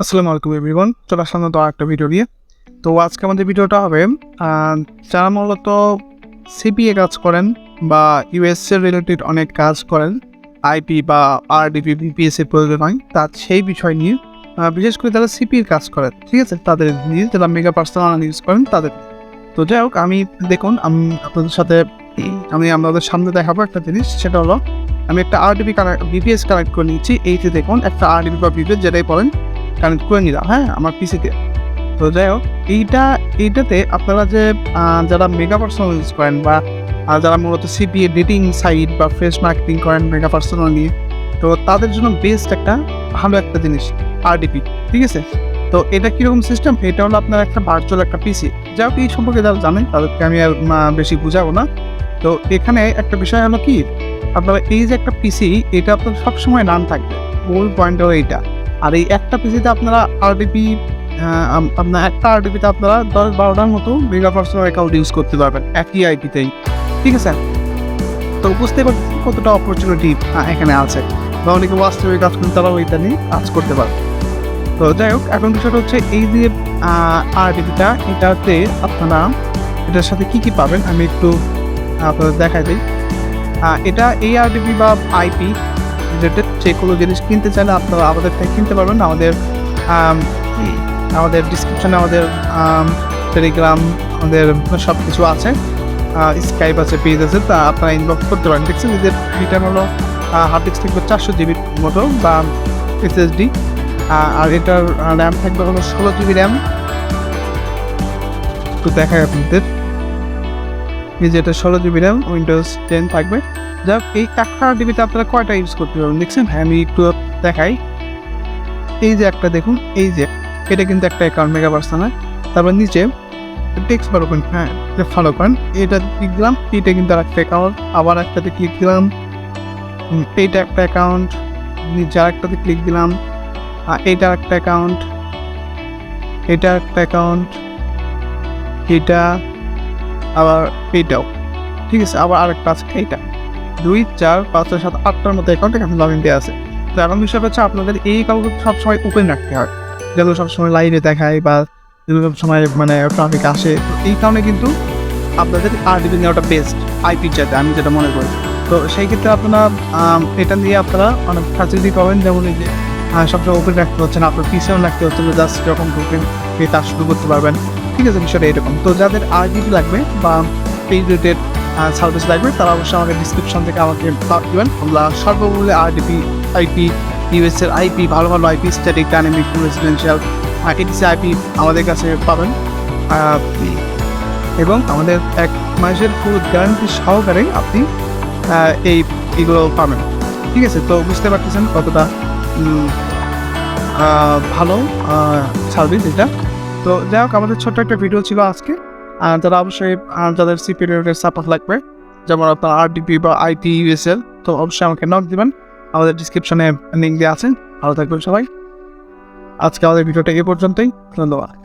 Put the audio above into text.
আসসালামু আলাইকুম এভরিওয়ান, চলে আসলাম তো একটা ভিডিও নিয়ে। তো আজকে আমাদের ভিডিওটা হবে যারা মূলত সিপিএ কাজ করেন বা ইউএসএ রিলেটেড অনেক কাজ করেন, আইপি বা আরডিপি বিপিএস এর প্রয়োজন হয়, তা সেই বিষয় নিয়ে বিশেষ করে যারা সিপিএর কাজ করেন, ঠিক আছে, তাদের নিয়ে যারা মেগা পার্সোনাল ইউজ করেন তাদের। তো যাই হোক, দেখুন আমি আপনাদের সামনে দেখাবো একটা জিনিস, সেটা হলো আমি একটা আরডিপি বিপিএস কানেক্ট করে নিচ্ছি। এইতে দেখুন একটা আরডিপি বা বিপিএস যেটাই বলেন কানেক্ট করে নিলাম, হ্যাঁ, আমার পিসিতে। তো যাই হোক, এইটাতে আপনারা যে যারা মেগা পার্সোনাল ইউজ করেন বা যারা মূলত সিপিএ ডেটিং সাইট বা ফেস মার্কেটিং করেন মেগা পার্সোনাল নিয়ে, তো তাদের জন্য বেস্ট একটা ভালো একটা জিনিস আরডিপি, ঠিক আছে। তো এটা কীরকম সিস্টেম, এটা হলো আপনার একটা ভার্চুয়াল একটা পিসি। যাই হোক, এই সম্পর্কে যারা জানেন তাদেরকে আমি আর বেশি বুঝাবো না। তো এখানে একটা বিষয় হলো কি, আপনারা এই যে একটা পিসি, এটা আপনার সবসময় রান থাকবে, মূল পয়েন্ট হলো এইটা। আর এই একটা পিসিতে আপনারা আরডিপি আপনার একটা আরডিপিতে আপনারা 10-12টার মতো মেগা পার্সোনাল অ্যাকাউন্ট ইউজ করতে পারবেন একই আইপিতেই, ঠিক আছে। তো বুঝতে পারছি কতটা অপরচুনিটি এখানে আছে, বা অনেকে বাস্তবে কাজ করতে তারাও এটা নিয়ে কাজ করতে পারে। তো যাই হোক, এখন বিষয়টা হচ্ছে এই যে আরডিপিটা, এটাতে আপনারা এটার সাথে কী কী পাবেন আমি একটু আপনাদের দেখাই দিই। এটা এই আরডিপি বা আইপি রিলেটেড যে কোনো জিনিস কিনতে চাইলে আপনারা আমাদের থেকে কিনতে পারবেন। আমাদের ডিসক্রিপশানে আমাদের টেলিগ্রাম, আমাদের সব কিছু আছে, স্কাইপ আছে, পেজ আছে, তা আপনারা ইনবক্স করতে পারেন। দেখছেন এদের রিটার্ন হলো হার্ড ডিস্ক থাকবে 400 জিবির মতো বা এসএসডি, আর এটার র্যাম থাকবে হলো 16 জিবি র্যাম। একটু দেখায় আপনাদের, এই যে এটা 16 জিবি র্যাম, উইন্ডোজ 10 থাকবে। যাক, এই একটা আরডিপিতে আপনারা কয়টা ইউজ করতে পারবেন দেখছেন। হ্যাঁ, আমি একটু দেখাই। এই যে একটা দেখুন, এই যে এটা কিন্তু একটা অ্যাকাউন্ট মেগা পার্সোনাল। তারপর নিচে টেক্সট বার ওপেন, হ্যাঁ, এটা ফলো করেন, এটা ক্লিক দিলাম, এটা কিন্তু আর একটা অ্যাকাউন্ট। আবার একটাতে ক্লিক দিলাম, এইটা একটা অ্যাকাউন্ট। নিচে আর একটাতে ক্লিক দিলাম, এইটা একটা অ্যাকাউন্ট, এটা একটা অ্যাকাউন্ট, এটা আবার এইটাও, ঠিক আছে। আবার আরেকটা আছে, এইটা 2, 4, 5, 6, 7, 8টার মতো অ্যাকাউন্ট এখানে লগ ইন দেওয়া আছে। তো এখন বিষয় হচ্ছে আপনাদের এই অ্যাকাউন্ট সবসময় ওপেন রাখতে হয়, যেগুলো সবসময় লাইভে দেখায় বা যেগুলো সবসময় ট্রাফিক আসে। তো এই কারণে কিন্তু আপনাদের আরডিপি নেওয়াটা বেস্ট আইপির চাইতে, আমি যেটা মনে করি। তো সেই ক্ষেত্রে আপনারা এটা দিয়ে আপনারা অনেক ফ্যাসিলিটি পাবেন, যেমন এই যে সবসময় ওপেন রাখতে হচ্ছে না, আপনার পিছনে রাখতে হচ্ছে না, জাস্ট যখন ঢুকবেন কাজ শুরু করতে পারবেন, ঠিক আছে। বিষয়টা এরকম। তো যাদের আরডিপি লাগবে বা পেজ রিলেটেড সার্ভিস লাগবে, তারা অবশ্যই আমাকে ডিসক্রিপশন থেকে আমাকে দেবেন। আমরা সর্বমূল্যে আরডিপি, আইপি, ইউএসএর আইপি, ভালো ভালো IP, static, dynamic, residential, ADC IP আমাদের কাছে পাবেন, এবং আমাদের 1 মাসের ফুল গ্যারান্টি সহকারে আপনি এইগুলো পাবেন, ঠিক আছে। তো বুঝতে পারতেছেন কতটা ভালো সার্ভিস এটা। তো যাই হোক, আমাদের ছোট্ট একটা ভিডিও ছিল আজকে। যারা অবশ্যই যাদের সিপি রিলেটেড সাপোর্ট লাগবে, যেমন আপনার আরডিপি বা আইটি, ইউএসএল, তো অবশ্যই আমাকে নক দিবেন। আমাদের ডিসক্রিপশনে লিঙ্ক দেওয়া আছে। ভালো থাকবেন সবাই। আজকে আমাদের ভিডিওটা এ পর্যন্তই, ধন্যবাদ।